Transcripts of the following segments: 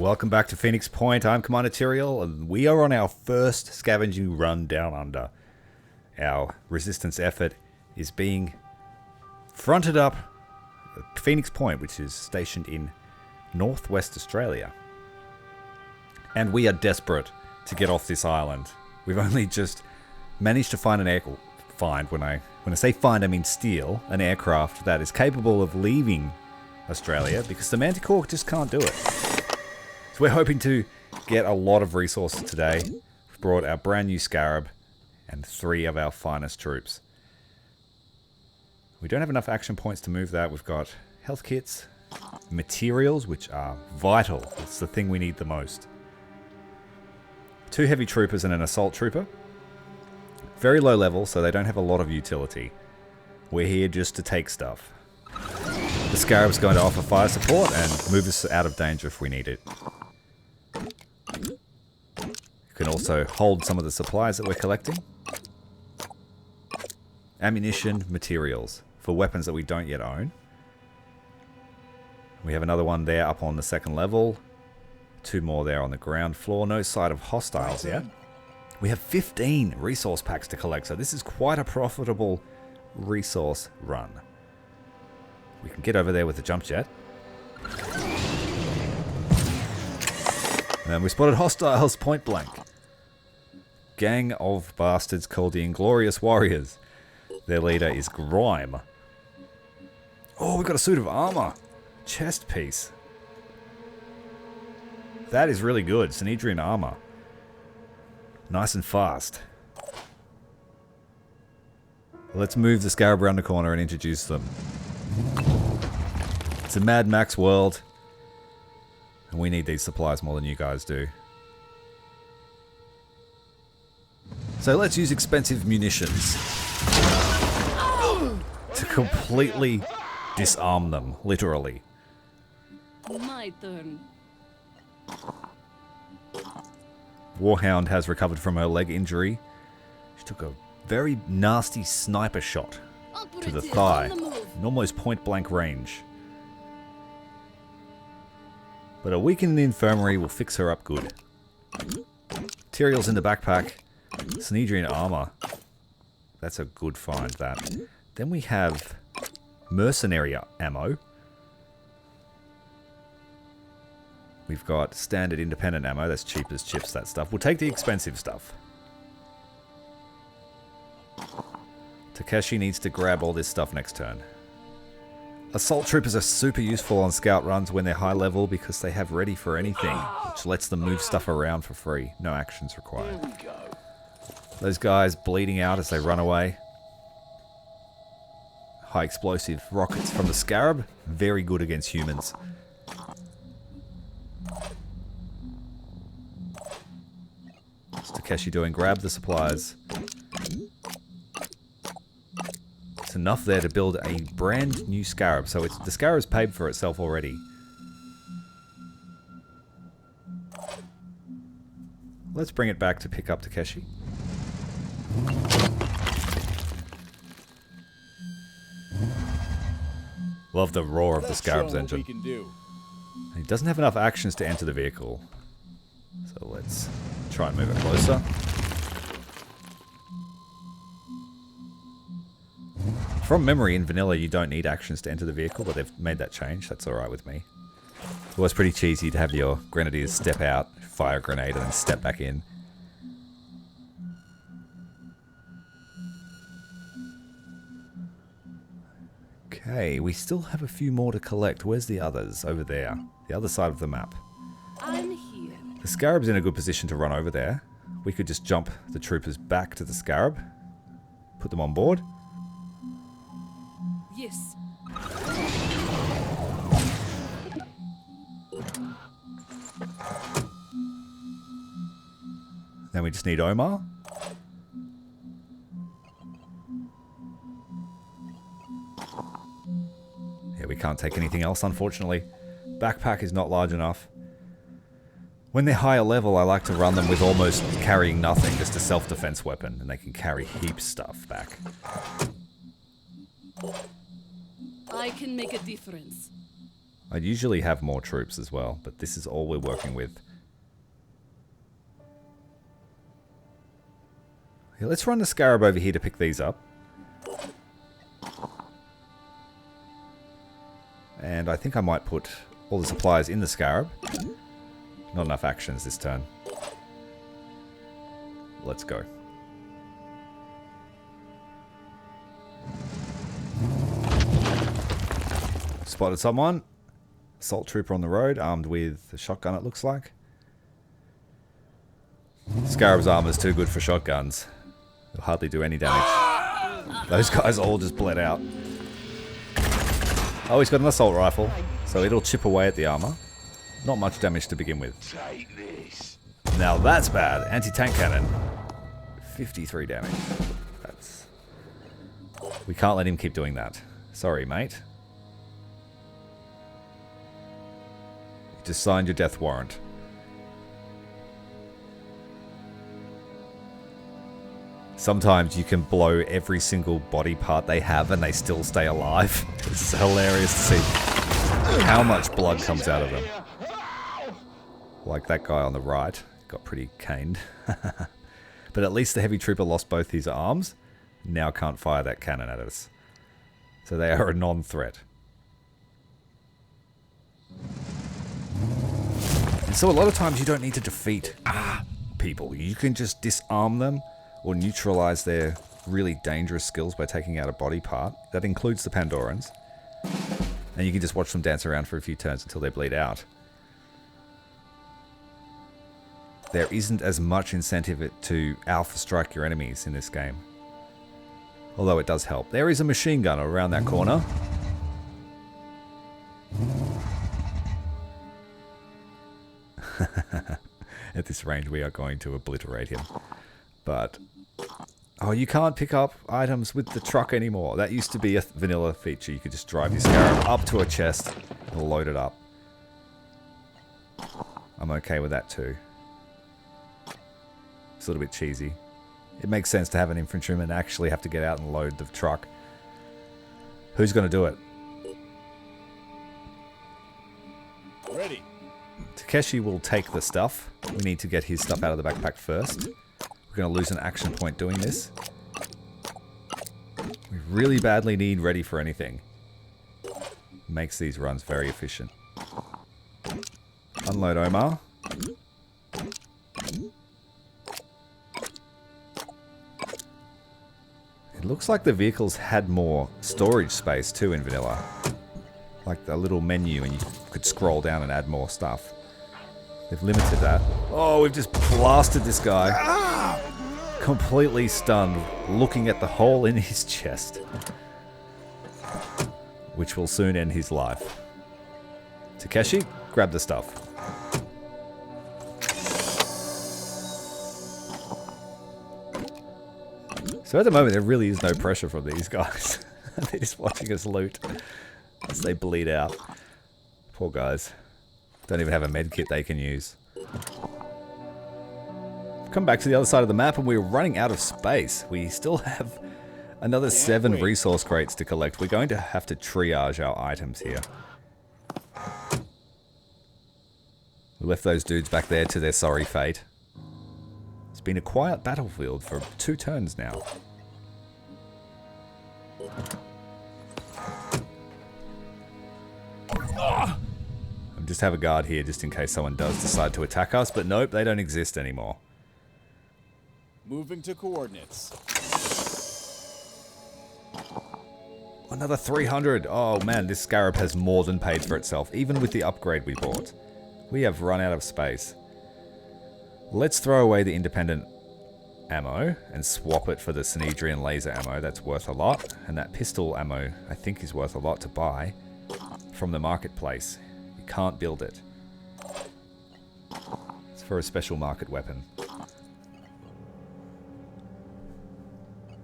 Welcome back to Phoenix Point. I'm Commander Tyrael, and we are on our first scavenging run down under. Our resistance effort is being fronted up at Phoenix Point, which is stationed in northwest Australia. And we are desperate to get off this island. We've only just managed to find when I say find, I mean steal an aircraft that is capable of leaving Australia, because the Manticore just can't do it. So we're hoping to get a lot of resources today. We've brought our brand new Scarab and 3 of our finest troops. We don't have enough action points to move that. We've got health kits, materials, which are vital. It's the thing we need the most. 2 heavy troopers and an assault trooper. Very low level, so they don't have a lot of utility. We're here just to take stuff. The Scarab's going to offer fire support and move us out of danger if we need it. You can also hold some of the supplies that we're collecting. Ammunition, materials for weapons that we don't yet own. We have another one there up on the 2nd level. 2 more there on the ground floor. No sight of hostiles yet. We have 15 resource packs to collect, so this is quite a profitable resource run. We can get over there with the jump jet. And we spotted hostiles point blank. Gang of bastards called the Inglorious Warriors. Their leader is Grime. Oh, we've got a suit of armor. Chest piece. That is really good. Synedrion armor. Nice and fast. Let's move the Scarab around the corner and introduce them. It's a Mad Max world, and we need these supplies more than you guys do. So let's use expensive munitions to completely disarm them, literally. My turn. Warhound has recovered from her leg injury. She took a very nasty sniper shot to the thigh, in almost point blank range. But a week in the infirmary will fix her up good. Materials in the backpack. Synedrion armor. That's a good find, that. Then we have mercenary ammo. We've got standard independent ammo. That's cheap as chips, that stuff. We'll take the expensive stuff. Takeshi needs to grab all this stuff next turn. Assault troopers are super useful on scout runs when they're high level because they have ready for anything, which lets them move stuff around for free. No actions required. Those guys bleeding out as they run away. High explosive rockets from the Scarab. Very good against humans. What's Takeshi doing? Grab the supplies. Enough there to build a brand new Scarab, so the Scarab's paid for itself already. Let's bring it back to pick up Takeshi. Love the roar of the Scarab's engine. He doesn't have enough actions to enter the vehicle, so let's try and move it closer. From memory, in vanilla, you don't need actions to enter the vehicle, but they've made that change. That's alright with me. It was pretty cheesy to have your grenadiers step out, fire a grenade, and then step back in. Okay, we still have a few more to collect. Where's the others? Over there. The other side of the map. I'm here. The Scarab's in a good position to run over there. We could just jump the troopers back to the Scarab. Put them on board. Yes. Then we just need Omar. Yeah, we can't take anything else, unfortunately. Backpack is not large enough. When they're higher level, I like to run them with almost carrying nothing, just a self-defense weapon, and they can carry heaps stuff back. I can make a difference. I'd usually have more troops as well, but this is all we're working with. Yeah, let's run the Scarab over here to pick these up. And I think I might put all the supplies in the Scarab. Not enough actions this turn. Let's go. Spotted someone. Assault trooper on the road, armed with a shotgun it looks like. Scarab's armor is too good for shotguns. It'll hardly do any damage. Those guys all just bled out. Oh, he's got an assault rifle, so it'll chip away at the armor. Not much damage to begin with. Now that's bad. Anti-tank cannon. 53 damage. That's... We can't let him keep doing that. Sorry, mate. You just signed your death warrant. Sometimes you can blow every single body part they have and they still stay alive. It's hilarious to see how much blood comes out of them. Like that guy on the right. Got pretty caned. But at least the heavy trooper lost both his arms. Now can't fire that cannon at us. So they are a non-threat. And so a lot of times you don't need to defeat people. You can just disarm them or neutralize their really dangerous skills by taking out a body part. That includes the Pandorans. And you can just watch them dance around for a few turns until they bleed out. There isn't as much incentive to alpha strike your enemies in this game. Although it does help. There is a machine gunner around that corner. At this range we are going to obliterate him. But... oh, you can't pick up items with the truck anymore. That used to be a vanilla feature. You could just drive your Scarab up to a chest and load it up. I'm okay with that too. It's a little bit cheesy. It makes sense to have an infantryman actually have to get out and load the truck. Who's going to do it? Ready. Takeshi will take the stuff. We need to get his stuff out of the backpack first. We're going to lose an action point doing this. We really badly need ready for anything. Makes these runs very efficient. Unload Omar. It looks like the vehicles had more storage space too in vanilla. Like a little menu and you could scroll down and add more stuff. They've limited that. Oh, we've just blasted this guy. Completely stunned, looking at the hole in his chest. Which will soon end his life. Takeshi, grab the stuff. So at the moment, there really is no pressure from these guys. They're just watching us loot as they bleed out. Poor guys. Don't even have a med kit they can use. Come back to the other side of the map and we're running out of space. We still have another 7 resource crates to collect. We're going to have to triage our items here. We left those dudes back there to their sorry fate. It's been a quiet battlefield for 2 turns now. Just have a guard here just in case someone does decide to attack us, but nope, they don't exist anymore. Moving to coordinates. Another 300. Oh man, this Scarab has more than paid for itself, even with the upgrade we bought. We have run out of space. Let's throw away the independent ammo and swap it for the Synedrion laser ammo. That's worth a lot. And that pistol ammo, I think, is worth a lot to buy from the marketplace. You can't build it. It's for a special market weapon.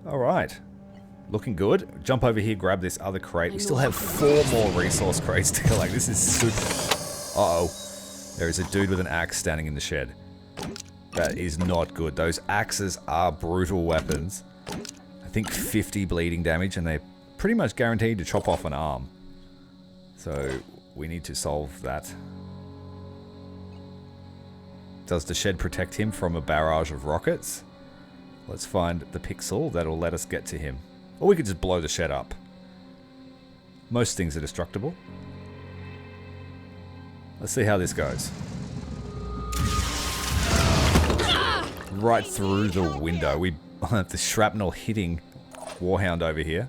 Alright. Looking good. Jump over here, grab this other crate. We still have 4 more resource crates to collect. This is super... Uh-oh. There is a dude with an axe standing in the shed. That is not good. Those axes are brutal weapons. I think 50 bleeding damage, and they're pretty much guaranteed to chop off an arm. So we need to solve that. Does the shed protect him from a barrage of rockets? Let's find the pixel that'll let us get to him. Or we could just blow the shed up. Most things are destructible. Let's see how this goes. Right through the window. We have the shrapnel hitting Warhound over here.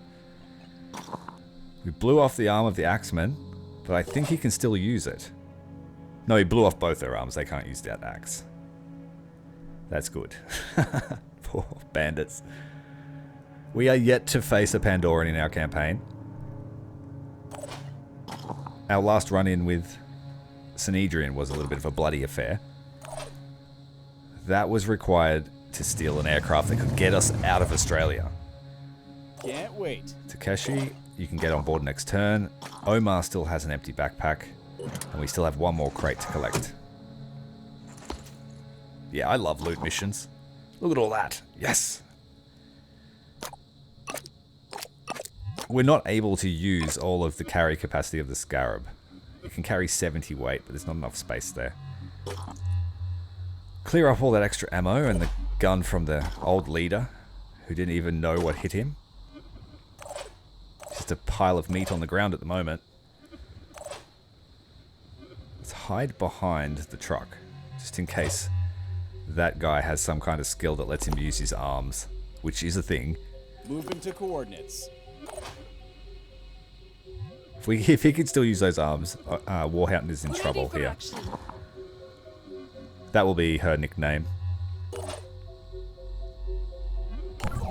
We blew off the arm of the Axeman, but I think he can still use it. No, he blew off both their arms. They can't use that axe. That's good. Poor bandits. We are yet to face a Pandoran in our campaign. Our last run-in with Synedrion was a little bit of a bloody affair. That was required to steal an aircraft that could get us out of Australia. Can't wait. Takeshi, you can get on board next turn. Omar still has an empty backpack. And we still have one more crate to collect. Yeah, I love loot missions. Look at all that. Yes! We're not able to use all of the carry capacity of the Scarab. It can carry 70 weight, but there's not enough space there. Clear up all that extra ammo and the gun from the old leader, who didn't even know what hit him. Just a pile of meat on the ground at the moment. Let's hide behind the truck, just in case that guy has some kind of skill that lets him use his arms, which is a thing. Moving to coordinates. If he could still use those arms, Warhound is in trouble here. That will be her nickname.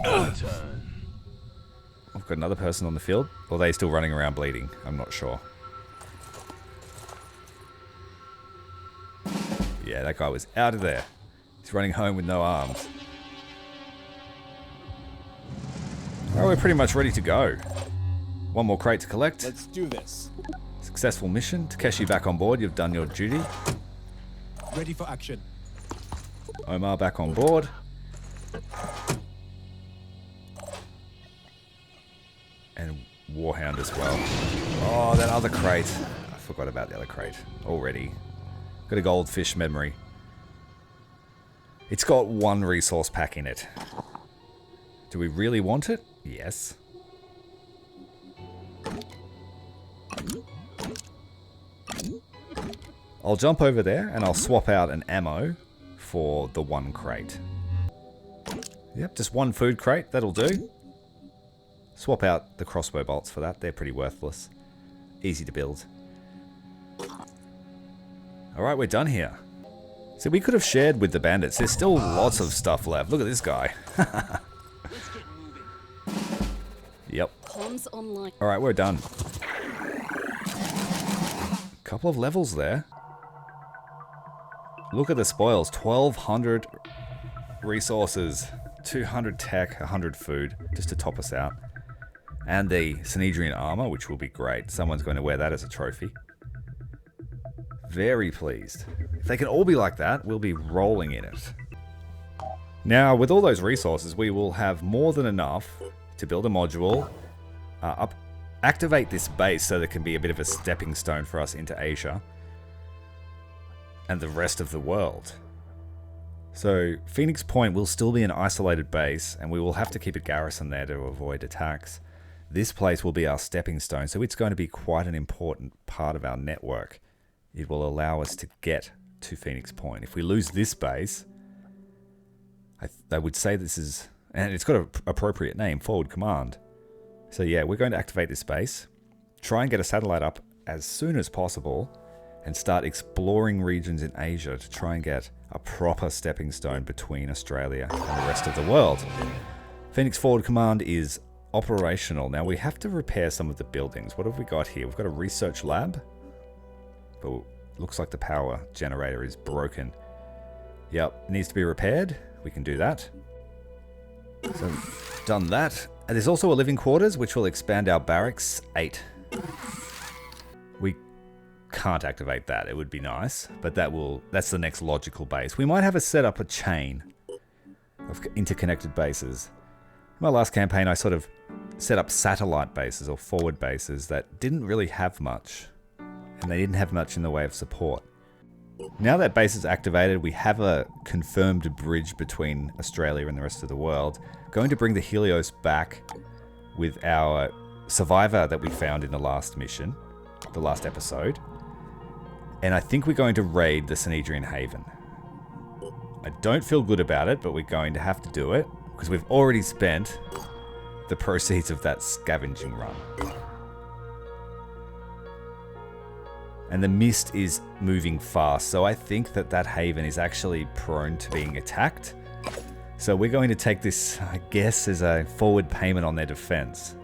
I've got another person on the field. Or are they still running around bleeding? I'm not sure. Yeah, that guy was out of there. He's running home with no arms. Alright, we're pretty much ready to go. One more crate to collect. Let's do this. Successful mission. Takeshi back on board. You've done your duty. Ready for action. Omar back on board. And Warhound as well. Oh, that other crate. I forgot about the other crate already. Got a goldfish memory. It's got one resource pack in it. Do we really want it? Yes. I'll jump over there and I'll swap out an ammo for the one crate. Yep, just one food crate, that'll do. Swap out the crossbow bolts for that, they're pretty worthless. Easy to build. Alright, we're done here. So we could have shared with the bandits, there's still lots of stuff left. Look at this guy. Yep. Alright, we're done. Couple of levels there. Look at the spoils. 1,200 resources, 200 tech, 100 food, just to top us out. And the Synedrion armor, which will be great. Someone's going to wear that as a trophy. Very pleased. If they can all be like that, we'll be rolling in it. Now, with all those resources, we will have more than enough to build a module, activate this base so there can be a bit of a stepping stone for us into Asia and the rest of the world. So Phoenix Point will still be an isolated base and we will have to keep a garrison there to avoid attacks. This place will be our stepping stone, so it's going to be quite an important part of our network. It will allow us to get to Phoenix Point. If we lose this base, I would say this is, and it's got an appropriate name, Forward Command. So yeah, we're going to activate this base, try and get a satellite up as soon as possible, and start exploring regions in Asia to try and get a proper stepping stone between Australia and the rest of the world. Phoenix Forward Command is operational. Now we have to repair some of the buildings. What have we got here? We've got a research lab, but looks like the power generator is broken. Yep, it needs to be repaired. We can do that. So, done that. And there's also a living quarters, which will expand our barracks 8. We can't activate that. It would be nice, but that's the next logical base. We might have to set up a chain of interconnected bases. In my last campaign, I sort of set up satellite bases or forward bases that didn't really have much. and they didn't have much in the way of support. Now that base is activated, we have a confirmed bridge between Australia and the rest of the world. Going to bring the Helios back with our survivor that we found in the last mission, the last episode. And I think we're going to raid the Synedrion Haven. I don't feel good about it, but we're going to have to do it because we've already spent the proceeds of that scavenging run. And the mist is moving fast, so I think that that haven is actually prone to being attacked. So we're going to take this, I guess, as a forward payment on their defense.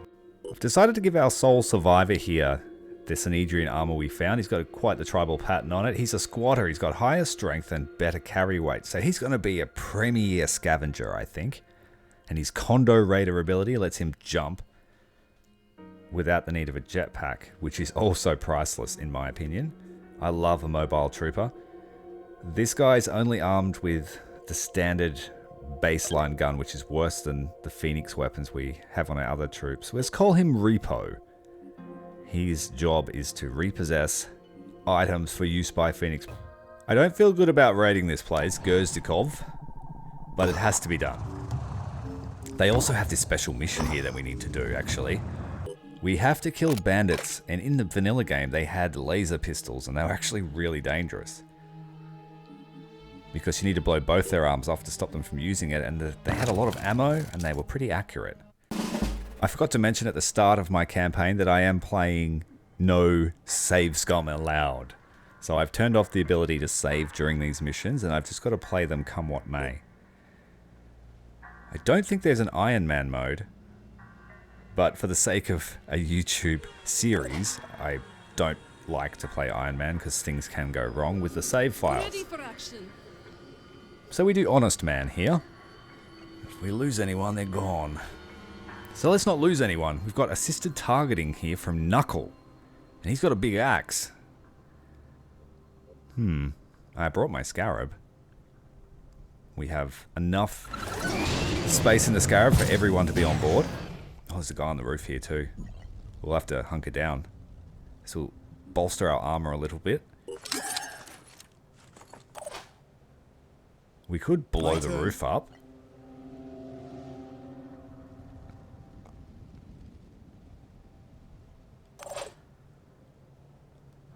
I've decided to give our sole survivor here the Synedrion armor we found. He's got quite the tribal pattern on it. He's a squatter. He's got higher strength and better carry weight. So he's going to be a premier scavenger, I think. And his Condo Raider ability lets him jump without the need of a jetpack, which is also priceless in my opinion. I love a mobile trooper. This guy's only armed with the standard baseline gun, which is worse than the Phoenix weapons we have on our other troops. Let's call him Repo. His job is to repossess items for use by Phoenix. I don't feel good about raiding this place, Gerdzhikov, but it has to be done. They also have this special mission here that we need to do, actually. We have to kill bandits, and in the vanilla game they had laser pistols, and they were actually really dangerous. Because you need to blow both their arms off to stop them from using it, and they had a lot of ammo, and they were pretty accurate. I forgot to mention at the start of my campaign that I am playing no save scum allowed. So I've turned off the ability to save during these missions, and I've just got to play them come what may. I don't think there's an Iron Man mode, but for the sake of a YouTube series, I don't like to play Iron Man because things can go wrong with the save files. Ready for action. So we do Honest Man here. If we lose anyone, they're gone. So let's not lose anyone. We've got assisted targeting here from Knuckle. And he's got a big axe. I brought my Scarab. We have enough space in the Scarab for everyone to be on board. Oh, there's a guy on the roof here too. We'll have to hunker down. This will bolster our armor a little bit. We could blow the roof up.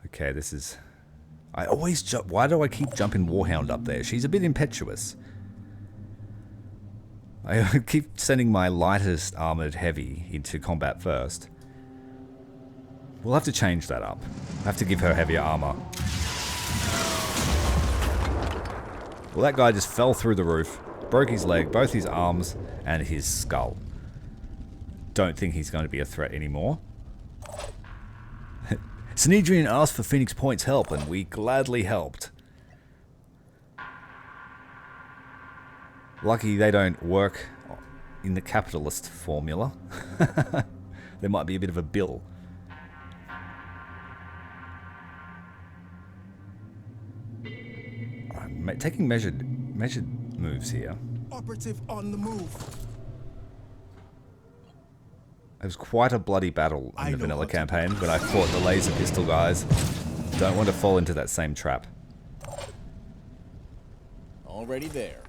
Okay, this is... I always jump... Why do I keep jumping Warhound up there? She's a bit impetuous. I keep sending my lightest armored heavy into combat first. We'll have to change that up. I have to give her heavier armor. Well, that guy just fell through the roof, broke his leg, both his arms, and his skull. Don't think he's going to be a threat anymore. Synedrion asked for Phoenix Point's help, and we gladly helped. Lucky they don't work in the capitalist formula. There might be a bit of a bill. I'm taking measured moves here. Operative on the move. It was quite a bloody battle in the vanilla campaign when I fought the laser pistol guys. Don't want to fall into that same trap. Already there.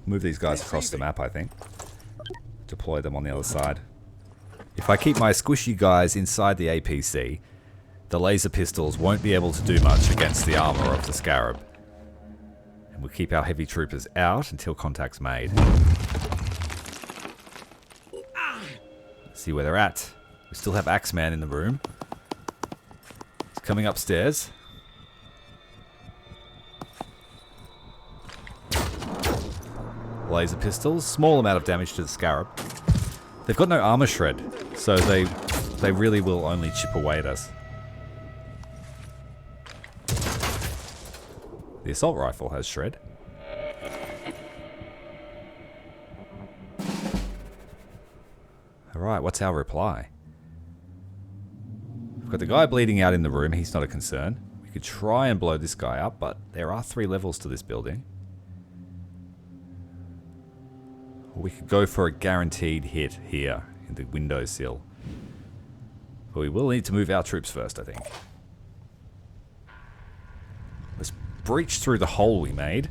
Move these guys across the map, I think. Deploy them on the other side. If I keep my squishy guys inside the APC, the laser pistols won't be able to do much against the armor of the Scarab. And we'll keep our heavy troopers out until contact's made. See where they're at. We still have Axeman in the room. He's coming upstairs. Laser pistols, small amount of damage to the Scarab. They've got no armor shred, so they really will only chip away at us. The assault rifle has shred. Alright, what's our reply? We've got the guy bleeding out in the room, he's not a concern. We could try and blow this guy up, but there are 3 levels to this building. Or we could go for a guaranteed hit here in the windowsill. But we will need to move our troops first, I think. Let's breach through the hole we made.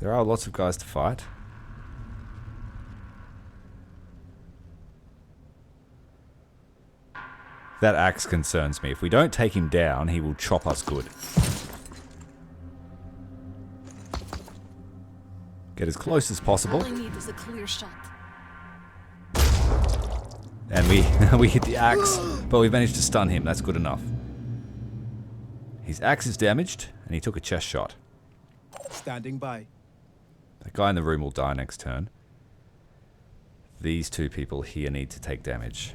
There are lots of guys to fight. That axe concerns me. If we don't take him down, he will chop us good. Get as close as possible. All I need is a clear shot. And we hit the axe, but we've managed to stun him. That's good enough. His axe is damaged, and he took a chest shot. Standing by. That guy in the room will die next turn. These two people here need to take damage.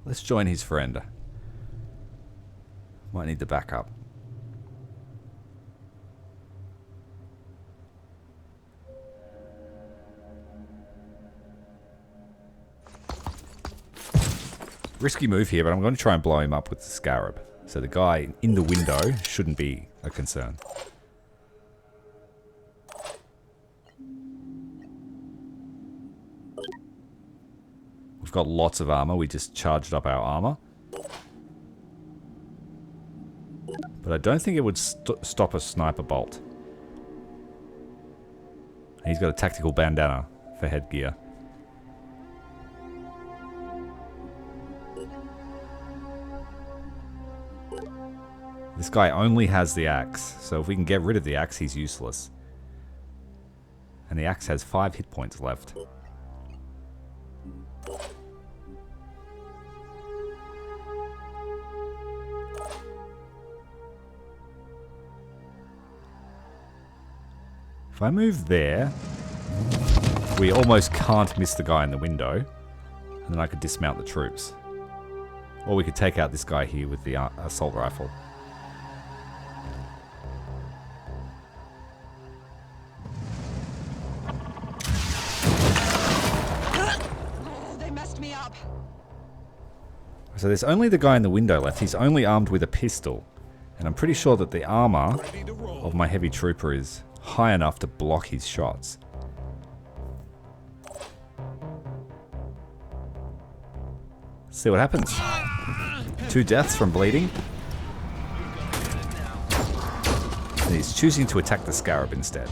Let's join his friend. Might need the backup. Risky move here, but I'm going to try and blow him up with the scarab. So the guy in the window shouldn't be a concern. We've got lots of armor. We just charged up our armor. But I don't think it would stop a sniper bolt. He's got a tactical bandana for headgear. This guy only has the axe, so if we can get rid of the axe, he's useless. And the axe has 5 hit points left. If I move there, we almost can't miss the guy in the window, and then I could dismount the troops. Or we could take out this guy here with the assault rifle. They messed me up. So there's only the guy in the window left. He's only armed with a pistol. And I'm pretty sure that the armor of my heavy trooper is high enough to block his shots. See what happens. 2 deaths from bleeding. And he's choosing to attack the scarab instead.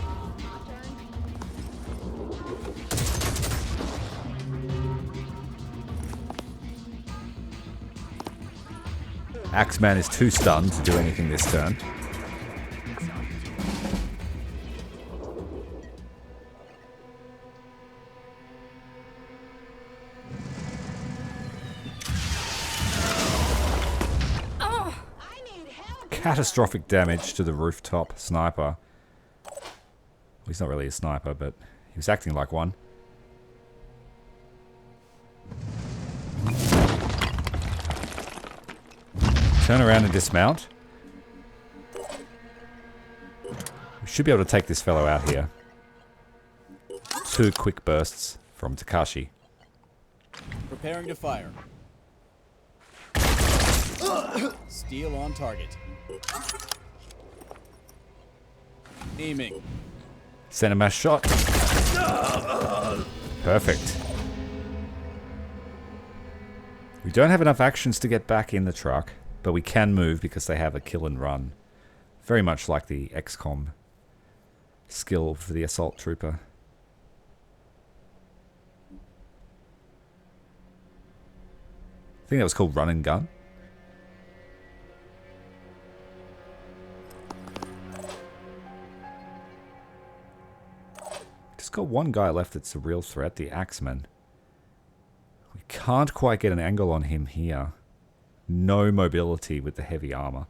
Axeman is too stunned to do anything this turn. Catastrophic damage to the rooftop sniper. Well, he's not really a sniper, but he was acting like one. Turn around and dismount. We should be able to take this fellow out here. 2 quick bursts from Takashi. Preparing to fire. Steel on target. Aiming. Send a mass shot. Perfect. We don't have enough actions to get back in the truck, but we can move because they have a kill and run. Very much like the XCOM skill for the assault trooper. I think that was called run and gun. Just got one guy left that's a real threat, the Axeman. We can't quite get an angle on him here. No mobility with the heavy armor.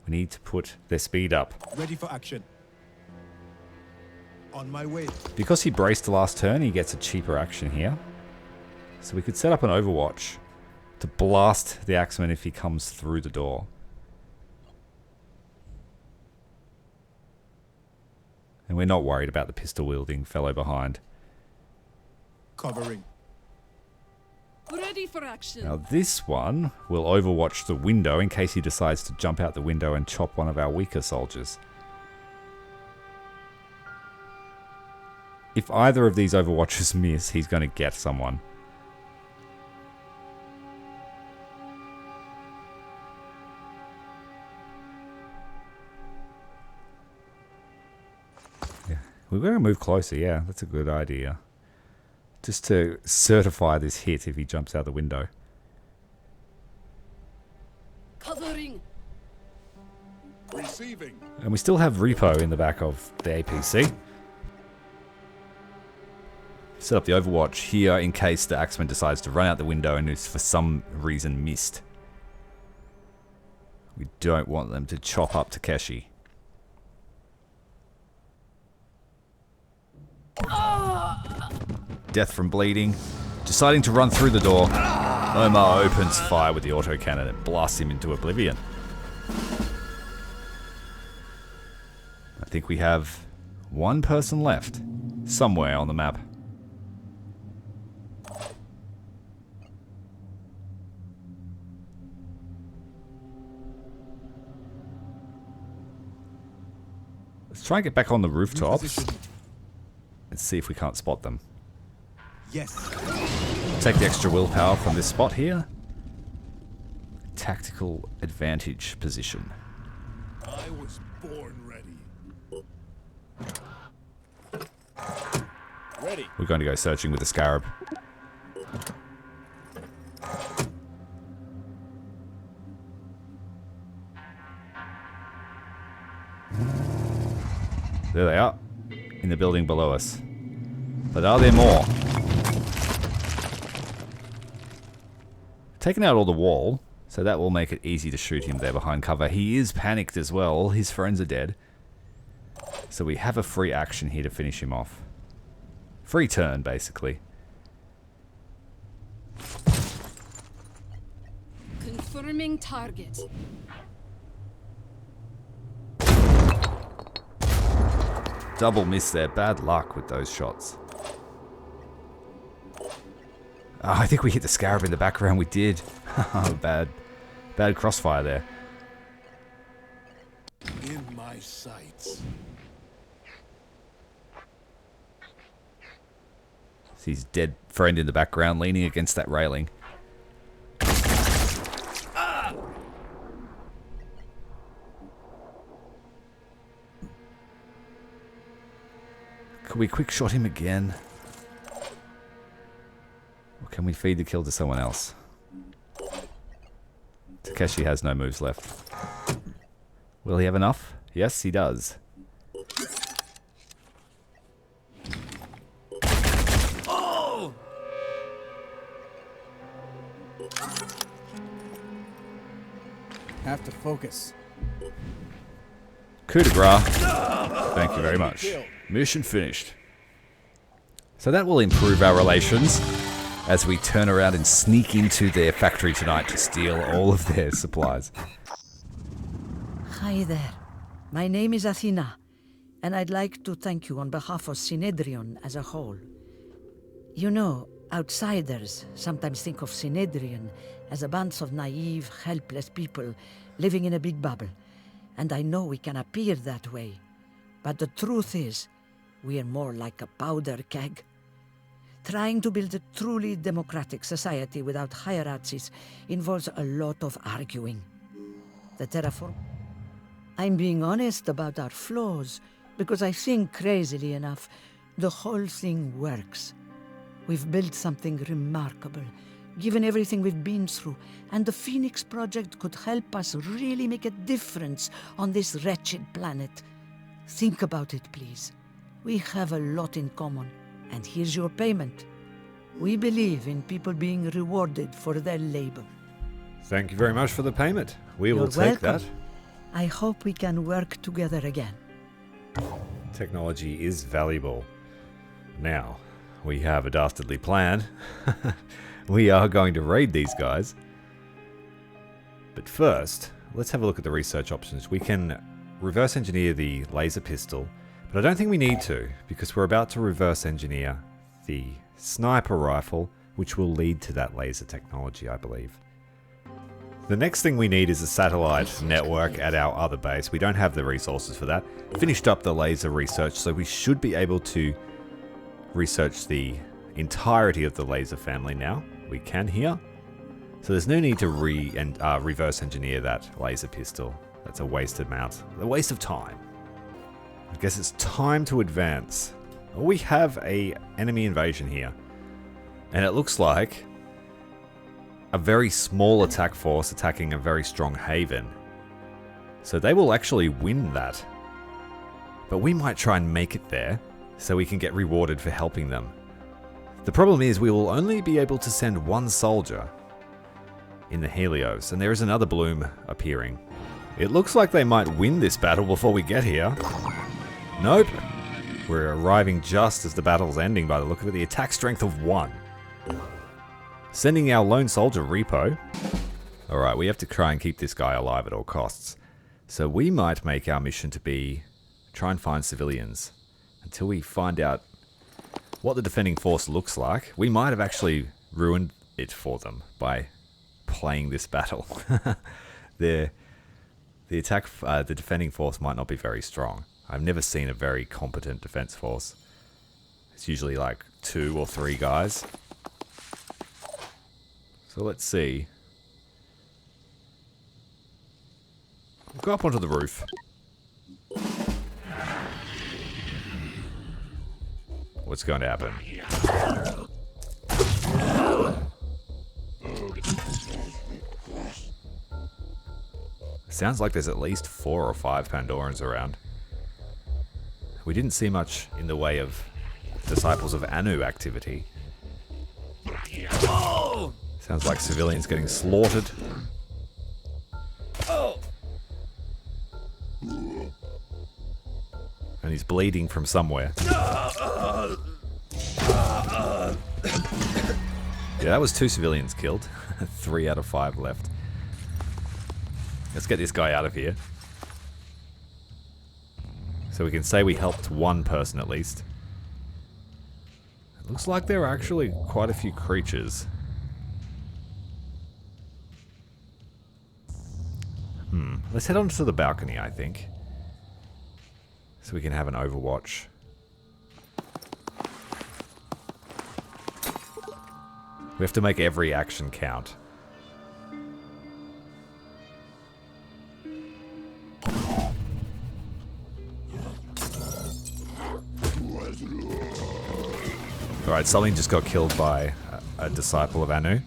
We need to put their speed up. Ready for action. On my way. Because he braced the last turn, he gets a cheaper action here. So we could set up an overwatch to blast the Axeman if he comes through the door. And we're not worried about the pistol-wielding fellow behind. Covering. Ready for action. Now this one will overwatch the window in case he decides to jump out the window and chop one of our weaker soldiers. if either of these Overwatchers miss, he's going to get someone. Yeah, we're going to move closer. Yeah, that's a good idea. Just to certify this hit if he jumps out the window. Covering. Receiving. And we still have Repo in the back of the APC. Set up the Overwatch here in case the Axeman decides to run out the window and is for some reason missed. We don't want them to chop up Takeshi. Death from bleeding. Deciding to run through the door, Omar opens fire with the autocannon and blasts him into oblivion. I think we have one person left, somewhere on the map. Let's try and get back on the rooftops and see if we can't spot them. Yes. Take the extra willpower from this spot here. Tactical advantage position. I was born ready. Ready. We're going to go searching with the Scarab. There they are, in the building below us. But are there more? Taken out all the wall, so that will make it easy to shoot him there behind cover. He is panicked as well. All his friends are dead. So we have a free action here to finish him off. Free turn, basically. Confirming target. Double miss there. Bad luck with those shots. Oh, I think we hit the Scarab in the background. We did. Bad crossfire there. In my sights. See his dead friend in the background leaning against that railing. Could we quick shot him again? Or can we feed the kill to someone else? Takeshi has no moves left. Will he have enough? Yes, he does. Oh! Have to focus. Coup de grace. Thank you very much. Mission finished. So that will improve our relations as we turn around and sneak into their factory tonight to steal all of their supplies. Hi there. My name is Athena, and I'd like to thank you on behalf of Synedrion as a whole. You know, outsiders sometimes think of Synedrion as a bunch of naive, helpless people living in a big bubble, and I know we can appear that way. But the truth is, we are more like a powder keg. Trying to build a truly democratic society without hierarchies involves a lot of arguing. The terraform... I'm being honest about our flaws, because I think, crazily enough, the whole thing works. We've built something remarkable, given everything we've been through, and the Phoenix Project could help us really make a difference on this wretched planet. Think about it, please. We have a lot in common, and here's your payment. We believe in people being rewarded for their labor. Thank you very much for the payment. We will You're take welcome. that. I hope we can work together again. Technology is valuable. Now, we have a dastardly plan. We are going to raid these guys. But first, let's have a look at the research options. We can reverse engineer the laser pistol, but I don't think we need to, because we're about to reverse engineer the sniper rifle, which will lead to that laser technology, I believe. The next thing we need is a satellite network at our other base. We don't have the resources for that. Finished up the laser research, so we should be able to research the entirety of the laser family now. We can here. So there's no need to reverse engineer that laser pistol. That's a wasted amount. A waste of time. I guess it's time to advance. We have a enemy invasion here. And it looks like a very small attack force attacking a very strong haven. So they will actually win that. But we might try and make it there, so we can get rewarded for helping them. The problem is we will only be able to send one soldier in the Helios, and there is another bloom appearing. It looks like they might win this battle before we get here. Nope. We're arriving just as the battle's ending by the look of it. The attack strength of 1. Sending our lone soldier, Repo. Alright, we have to try and keep this guy alive at all costs. So we might make our mission to be try and find civilians until we find out what the defending force looks like. We might have actually ruined it for them by playing this battle. the defending force might not be very strong. I've never seen a very competent defense force. It's usually like 2 or 3 guys. So let's see. We'll go up onto the roof. What's going to happen? Sounds like there's at least 4 or 5 Pandorans around. We didn't see much in the way of Disciples of Anu activity. Sounds like civilians getting slaughtered. And he's bleeding from somewhere. Yeah, that was 2 civilians killed. 3 out of 5 left. Let's get this guy out of here. So we can say we helped 1 person at least. It looks like there are actually quite a few creatures. Let's head on to the balcony, I think. So we can have an overwatch. We have to make every action count. Alright, something just got killed by a disciple of Anu.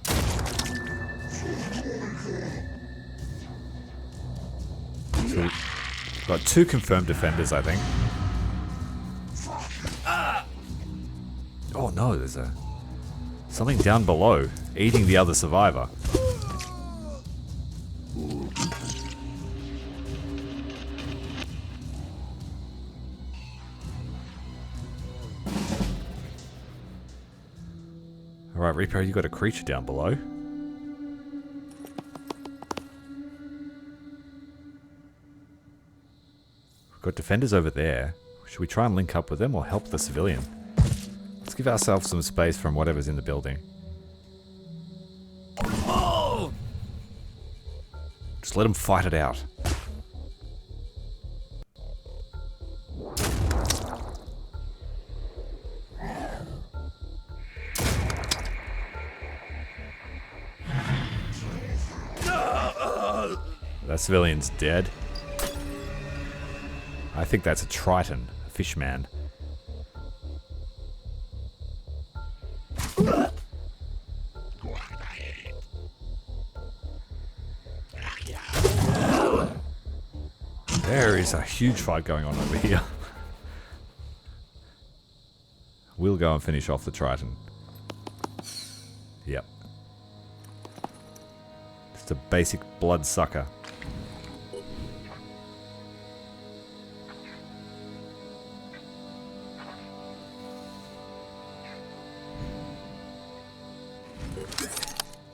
So we've got 2 confirmed defenders, I think. Oh no, there's something down below, eating the other survivor. Alright, Reaper, you got a creature down below. We've got defenders over there. Should we try and link up with them or help the civilian? Let's give ourselves some space from whatever's in the building. Oh! Just let them fight it out. That civilian's dead. I think that's a Triton, a fish man. There is a huge fight going on over here. We'll go and finish off the Triton. Yep. Just a basic blood sucker.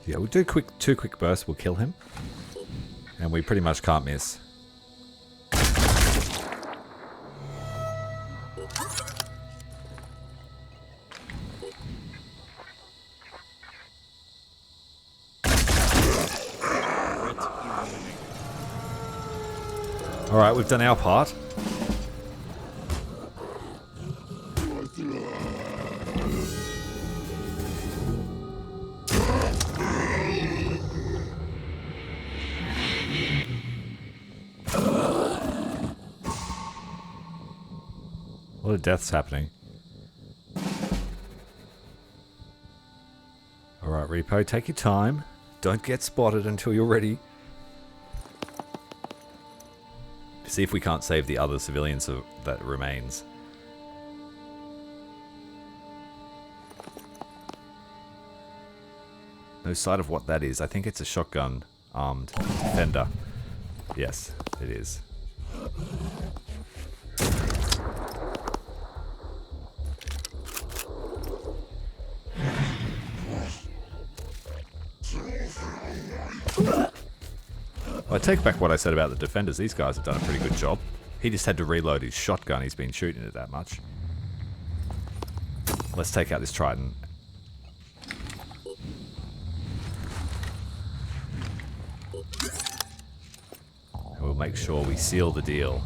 Yeah, we'll do 2 quick bursts, we'll kill him. And we pretty much can't miss. Alright, we've done our part. lot of deaths happening. Alright, Repo, take your time. Don't get spotted until you're ready. See if we can't save the other civilians that remains. No sight of what that is. I think it's a shotgun armed defender. Yes, it is. I take back what I said about the defenders. These guys have done a pretty good job. He just had to reload his shotgun. He's been shooting it that much. Let's take out this Trident. And we'll make sure we seal the deal.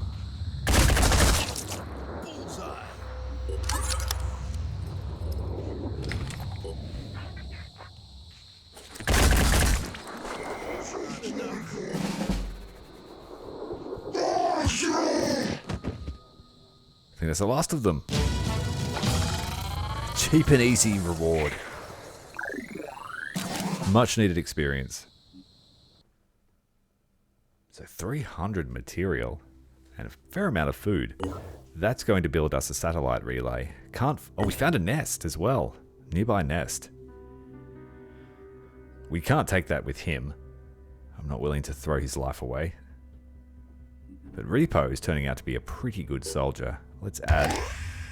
I think that's the last of them. Cheap and easy reward. Much needed experience. So 300 material and a fair amount of food. That's going to build us a satellite relay. Oh, we found a nest as well. Nearby nest. We can't take that with him. I'm not willing to throw his life away. But Repo is turning out to be a pretty good soldier. Let's add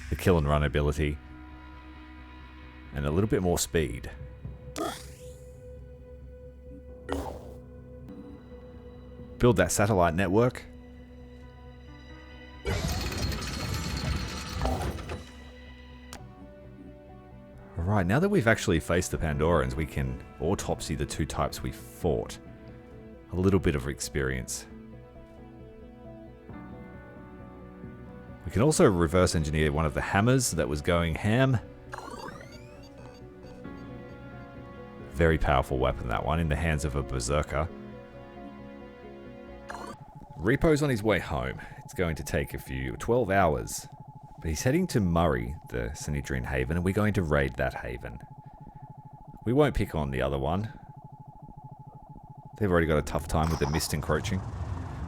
the kill and run ability. And a little bit more speed. Build that satellite network. Alright, now that we've actually faced the Pandorans, we can autopsy the two types we fought. A little bit of experience. We can also reverse engineer one of the hammers that was going ham. Very powerful weapon, that one, in the hands of a berserker. Repo's on his way home. It's going to take 12 hours. But he's heading to Murray, the Synedrion haven, and we're going to raid that haven. We won't pick on the other one. They've already got a tough time with the mist encroaching.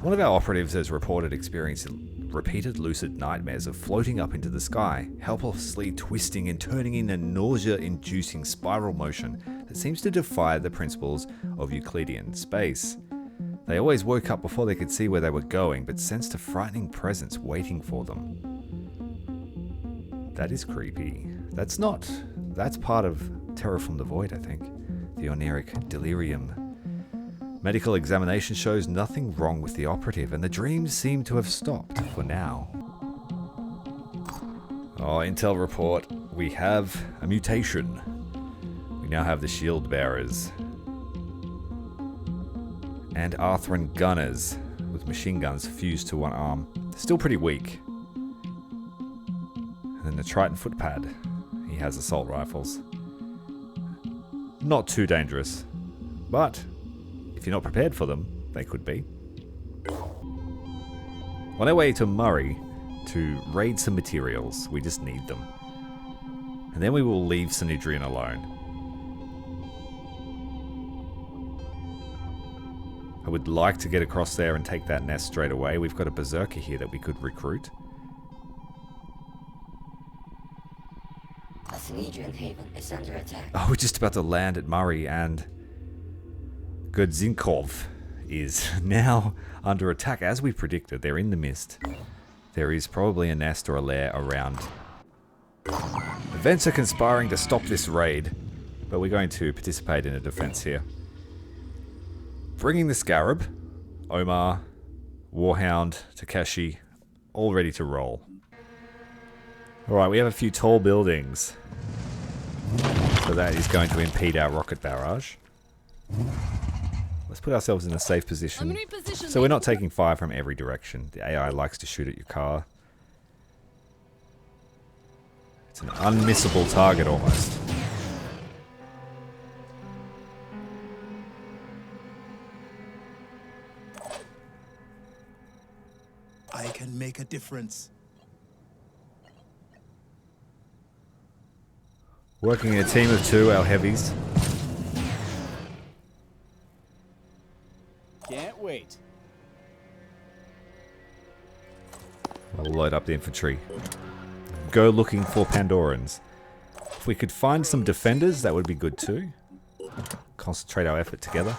One of our operatives has reported experiencing repeated lucid nightmares of floating up into the sky, helplessly twisting and turning in a nausea-inducing spiral motion that seems to defy the principles of Euclidean space. They always woke up before they could see where they were going, but sensed a frightening presence waiting for them. That is creepy. That's part of Terror from the Void, I think. The Oniric Delirium. Medical examination shows nothing wrong with the operative, and the dreams seem to have stopped for now. Oh, intel report. We have a mutation. We now have the shield bearers. And Arthran gunners with machine guns fused to one arm. Still pretty weak. And then the Triton footpad. He has assault rifles. Not too dangerous, but if you're not prepared for them, they could be. On our way to Murray to raid some materials. We just need them. And then we will leave Synedrion alone. I would like to get across there and take that nest straight away. We've got a berserker here that we could recruit. The Synedrion haven is under attack. Oh, we're just about to land at Murray, and Gerdzhikov is now under attack. As we predicted, they're in the mist. There is probably a nest or a lair around. Events are conspiring to stop this raid, but we're going to participate in a defense here. Bringing the Scarab, Omar, Warhound, Takeshi, all ready to roll. Alright, we have a few tall buildings. So that is going to impede our rocket barrage. Let's put ourselves in a safe position. So we're not taking fire from every direction. The AI likes to shoot at your car. It's an unmissable target almost. I can make a difference. Working in a team of two, our heavies. Can't wait. We'll load up the infantry. Go looking for Pandorans. If we could find some defenders, that would be good too. Concentrate our effort together.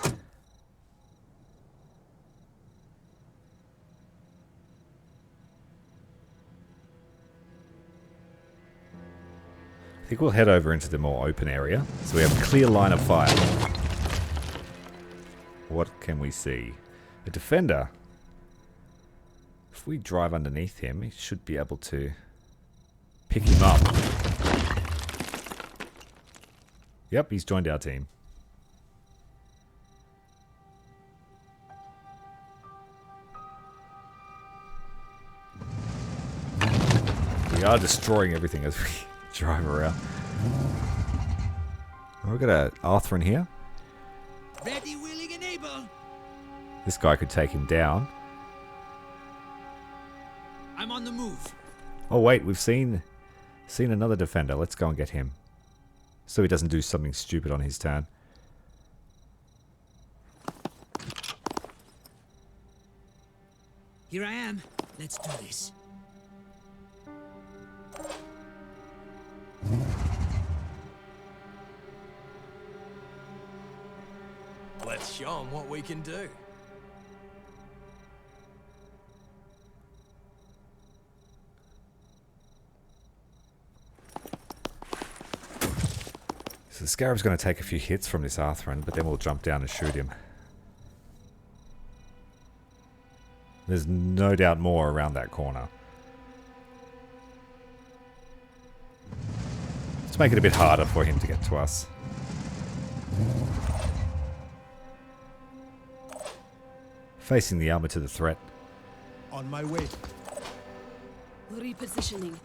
I think we'll head over into the more open area, so we have a clear line of fire. What can we see? A defender. If we drive underneath him, he should be able to pick him up. Yep, he's joined our team. We are destroying everything as we drive around. We've got an Arthur in here. Ready, willing, and able. This guy could take him down. I'm on the move. Oh wait, we've seen another defender. Let's go and get him. So he doesn't do something stupid on his turn. Here I am. Let's do this. Let's show them what we can do. So the Scarab's going to take a few hits from this Arthurian, but then we'll jump down and shoot him. There's no doubt more around that corner. Let's make it a bit harder for him to get to us. Facing the armor to the threat. On my way. Repositioning.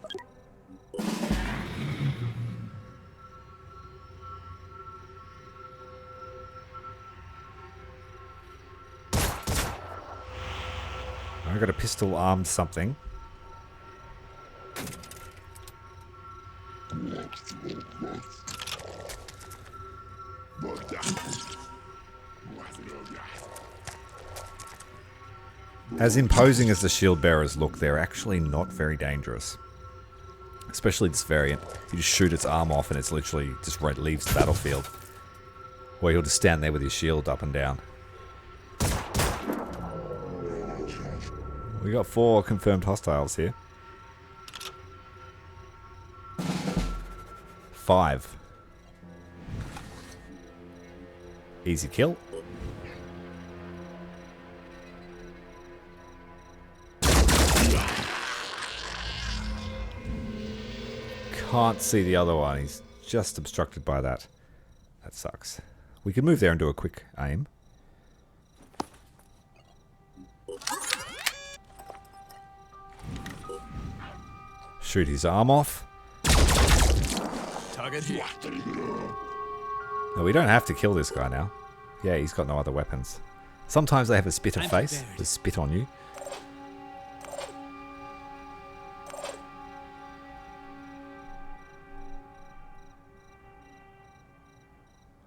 I got a pistol armed something. As imposing as the shield bearers look, they're actually not very dangerous. Especially this variant. You just shoot its arm off and it's literally just leaves the battlefield. Or he'll just stand there with his shield up and down. We got 4 confirmed hostiles here. 5. Easy kill. Can't see the other one. He's just obstructed by that. That sucks. We can move there and do a quick aim. Shoot his arm off. Target here. No, we don't have to kill this guy now. Yeah, he's got no other weapons. Sometimes they have a spit of face. They spit on you.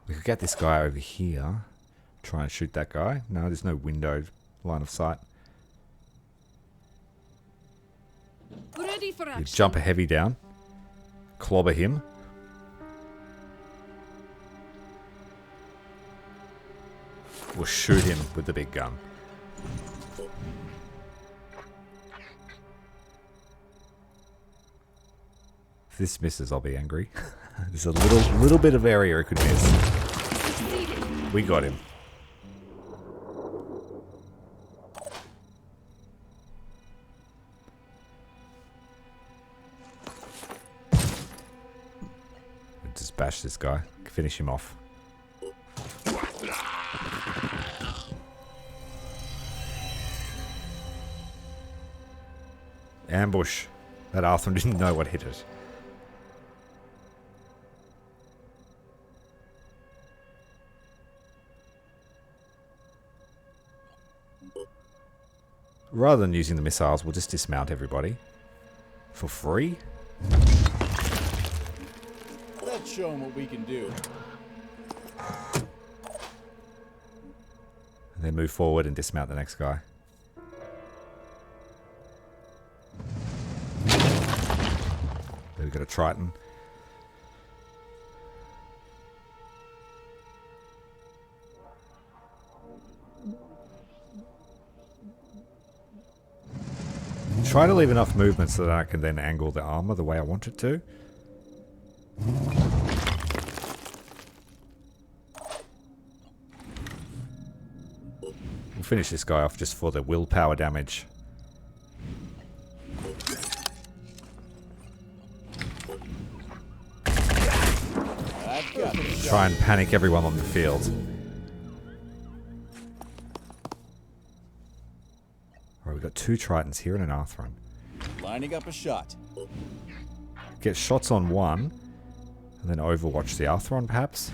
We could get this guy over here. Try and shoot that guy. No, there's no window line of sight. Ready for action. You jump a heavy down. Clobber him. We'll shoot him with the big gun. If this misses, I'll be angry. There's a little bit of area it could miss. We got him. Just bash this guy. Finish him off. Ambush. That Arthur didn't know what hit it. Rather than using the missiles, we'll just dismount everybody. For free? Let's show him what we can do. Then move forward and dismount the next guy. There we got a Triton. Try to leave enough movement so that I can then angle the armor the way I want it to. We'll finish this guy off just for the willpower damage. Try and panic everyone on the field. Alright, we've got 2 Tritons here and an Arthron. Lining up a shot. Get shots on one, and then overwatch the Arthron, perhaps.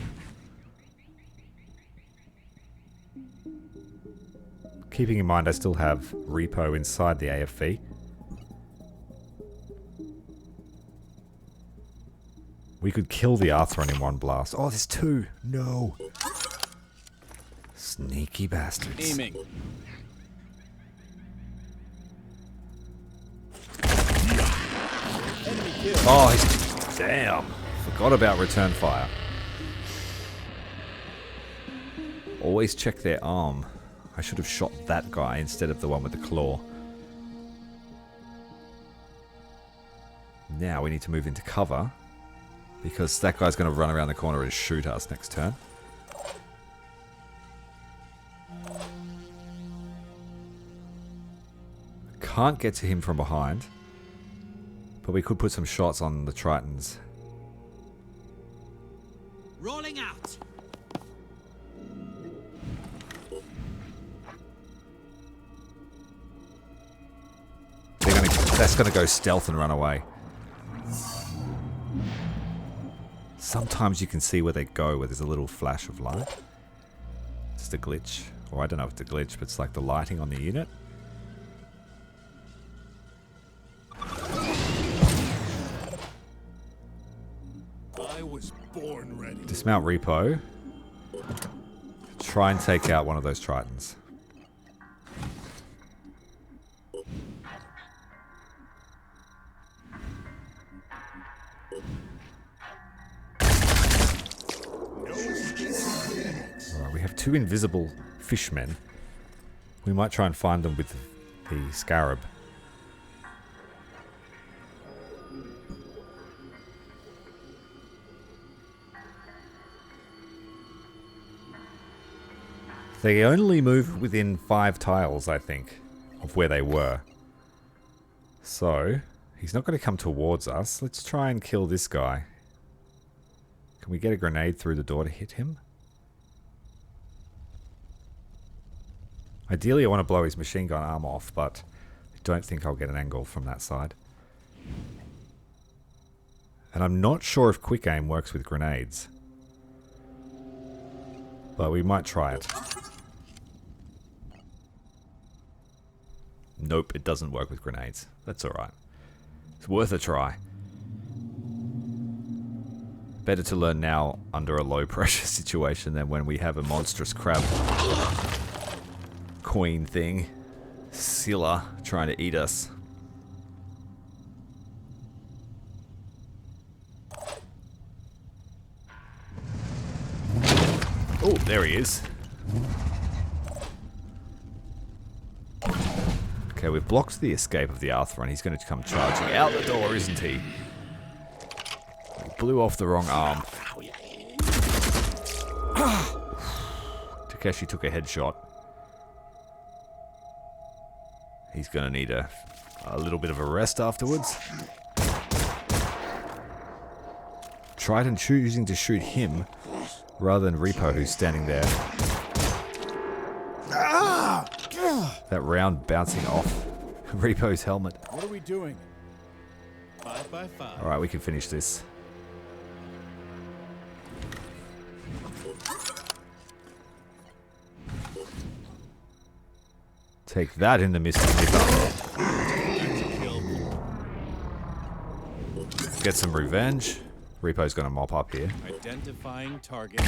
Keeping in mind I still have Repo inside the AFV. We could kill the Arthron in one blast. Oh, there's 2! No! Sneaky bastards. Aiming. Oh, he's... Damn! Forgot about return fire. Always check their arm. I should have shot that guy instead of the one with the claw. Now we need to move into cover, because that guy's going to run around the corner and shoot us next turn. Can't get to him from behind, but we could put some shots on the Tritons. Rolling out. That's gonna go stealth and run away. Sometimes you can see where they go, where there's a little flash of light. It's a glitch. Or I don't know if it's a glitch, but it's like the lighting on the unit. I was born ready. Dismount Repo. Try and take out one of those Tritons. Alright, we have 2 invisible fishmen. We might try and find them with the scarab. They only move within 5 tiles, I think, of where they were. So, he's not going to come towards us. Let's try and kill this guy. Can we get a grenade through the door to hit him? Ideally, I want to blow his machine gun arm off, but I don't think I'll get an angle from that side. And I'm not sure if quick aim works with grenades. But we might try it. Nope, it doesn't work with grenades. That's alright. It's worth a try. Better to learn now under a low pressure situation than when we have a monstrous crab queen thing, Scylla, trying to eat us. Oh, there he is. Okay, we've blocked the escape of the Arthron. He's going to come charging out the door, isn't he? He blew off the wrong arm. Takeshi took a headshot. He's going to need a little bit of a rest afterwards. Triton choosing to shoot him rather than Repo, who's standing there. That round bouncing off Repo's helmet. What are we doing? 5 by 5. Alright, we can finish this. Take that in the Misty Nipper. Get some revenge. Repo's going to mop up here. Identifying target.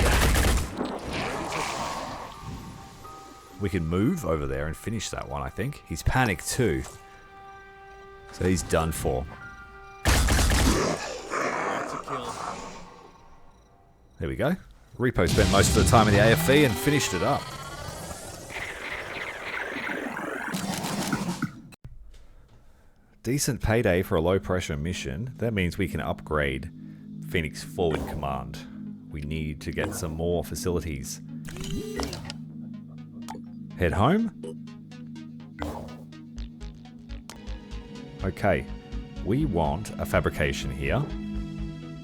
We can move over there and finish that one, I think. He's panicked too. So he's done for. That's a kill. There we go. Repo spent most of the time in the AFV and finished it up. Decent payday for a low pressure mission. That means we can upgrade Phoenix Forward Command. We need to get some more facilities. Head home. Okay, we want a fabrication here.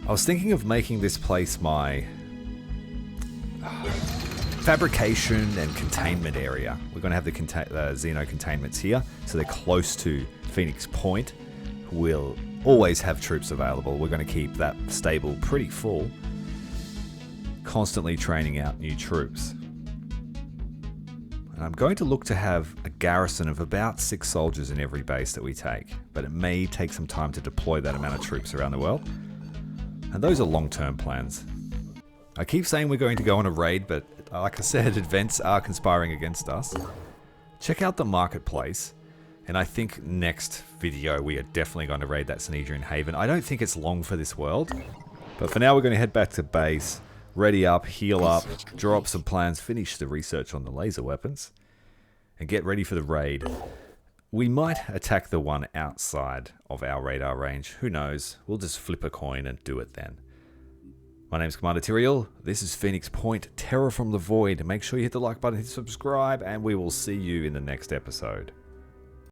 I was thinking of making this place my fabrication and containment area. We're going to have the Xeno containments here, so they're close to Phoenix Point. We'll always have troops available. We're going to keep that stable pretty full. Constantly training out new troops. And I'm going to look to have a garrison of about 6 soldiers in every base that we take, but it may take some time to deploy that amount of troops around the world. And those are long-term plans. I keep saying we're going to go on a raid, but like I said, events are conspiring against us. Check out the marketplace, and I think next video we are definitely going to raid that Synedrion Haven. I don't think it's long for this world, but for now we're going to head back to base, ready up, heal up, draw up some plans, finish the research on the laser weapons, and get ready for the raid. We might attack the one outside of our radar range. Who knows? We'll just flip a coin and do it then. My name's Commander Tyrael. This is Phoenix Point, Terror from the Void. Make sure you hit the like button, hit subscribe, and we will see you in the next episode.